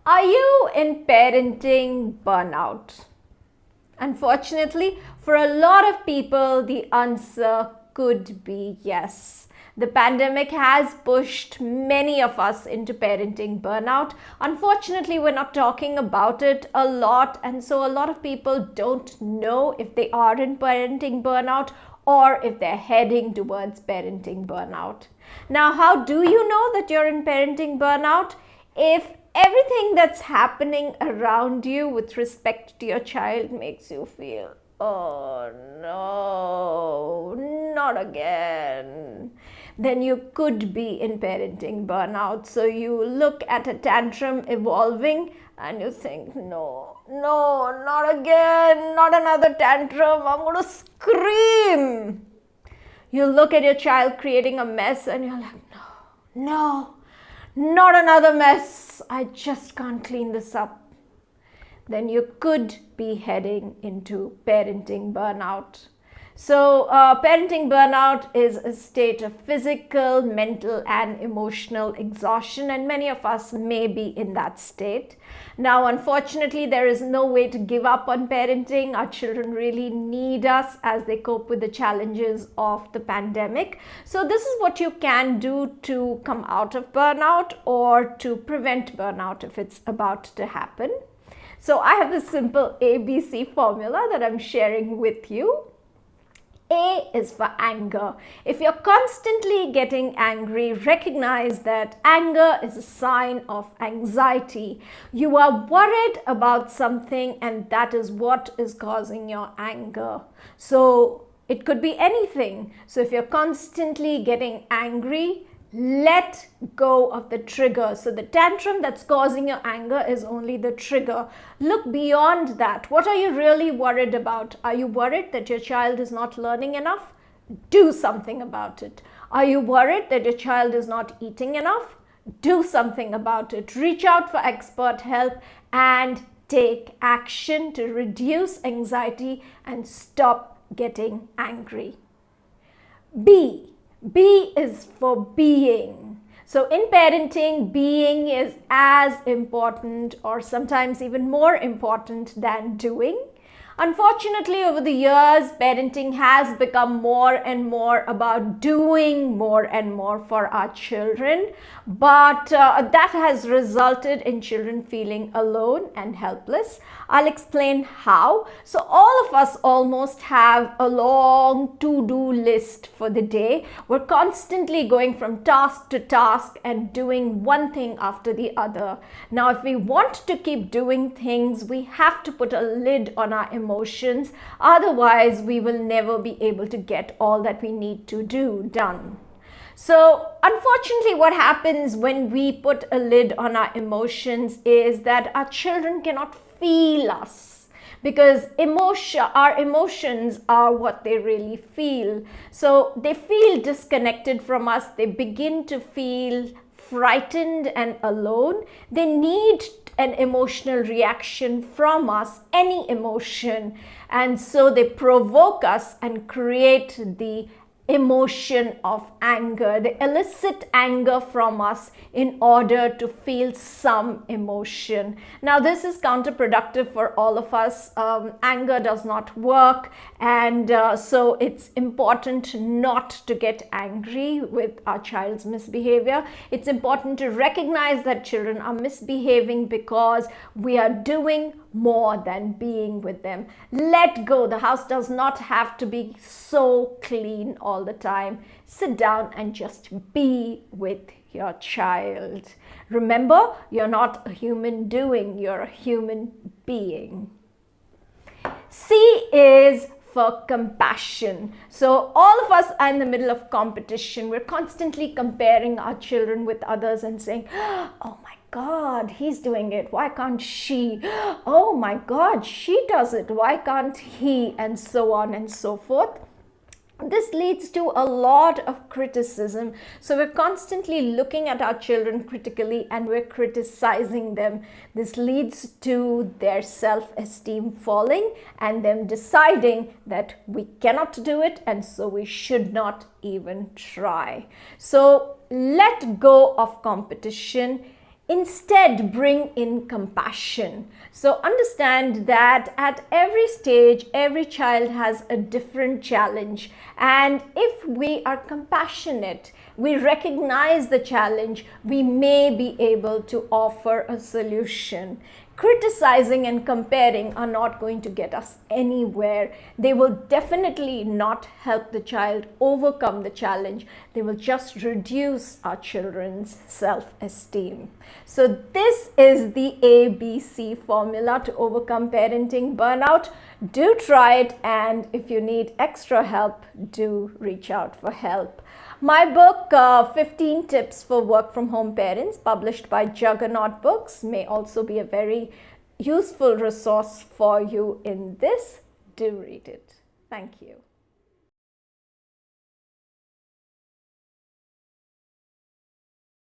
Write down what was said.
Are you in parenting burnout? Unfortunately, for a lot of people, the answer could be yes. The pandemic has pushed many of us into parenting burnout. Unfortunately, we're not talking about it a lot, and so a lot of people don't know if they are in parenting burnout or if they're heading towards parenting burnout. Now, how do you know that you're in parenting burnout? If everything that's happening around you with respect to your child makes you feel, oh no, not again, then you could be in parenting burnout. So you look at a tantrum evolving and you think, no, not again, not another tantrum, I'm going to scream. You look at your child creating a mess and you're like, no, not another mess. I just can't clean this up. Then you could be heading into parenting burnout. So, parenting burnout is a state of physical, mental, and emotional exhaustion, and many of us may be in that state. Now, unfortunately, there is no way to give up on parenting. Our children really need us as they cope with the challenges of the pandemic. So, this is what you can do to come out of burnout or to prevent burnout if it's about to happen. So, I have this simple ABC formula that I'm sharing with you. A is for anger. If you're constantly getting angry, recognize that anger is a sign of anxiety. You are worried about something and that is what is causing your anger. So it could be anything. So if you're constantly getting angry, let go of the trigger. So the tantrum that's causing your anger is only the trigger. Look beyond that. What are you really worried about? Are you worried that your child is not learning enough? Do something about it. Are you worried that your child is not eating enough? Do something about it. Reach out for expert help and take action to reduce anxiety and stop getting angry. B is for being. So in parenting, being is as important or sometimes even more important than doing. Unfortunately, over the years, parenting has become more and more about doing more and more for our children. But that has resulted in children feeling alone and helpless. I'll explain how. So all of us almost have a long to-do list for the day. We're constantly going from task to task and doing one thing after the other. Now, if we want to keep doing things, we have to put a lid on our emotions. Otherwise, we will never be able to get all that we need to do done. So unfortunately, what happens when we put a lid on our emotions is that our children cannot feel us because our emotions are what they really feel. So they feel disconnected from us. They begin to feel frightened and alone. They need an emotional reaction from us, any emotion. And so they provoke us and create the emotion of anger. They elicit anger from us in order to feel some emotion. Now, this is counterproductive for all of us. Anger does not work, and so it's important not to get angry with our child's misbehavior. It's important to recognize that children are misbehaving because we are doing more than being with them. Let go. The house does not have to be so clean all the time. Sit down and just be with your child. Remember, you're not a human doing, you're a human being. C is for compassion. So all of us are in the middle of competition. We're constantly comparing our children with others and saying, oh my God, he's doing it. Why can't she? Oh my God, she does it. Why can't he? And so on and so forth. This leads to a lot of criticism. So we're constantly looking at our children critically and we're criticizing them. This leads to their self-esteem falling and them deciding that we cannot do it and so we should not even try. So let go of competition. Instead, bring in compassion. So understand that at every stage, every child has a different challenge. And if we are compassionate, we recognize the challenge, we may be able to offer a solution. Criticizing and comparing are not going to get us anywhere. They will definitely not help the child overcome the challenge. They will just reduce our children's self-esteem. So this is the ABC formula to overcome parenting burnout. Do try it, and if you need extra help, do reach out for help. My book, 15 Tips for Work from Home Parents, published by Juggernaut Books, may also be a very useful resource for you in this. Do read it. Thank you.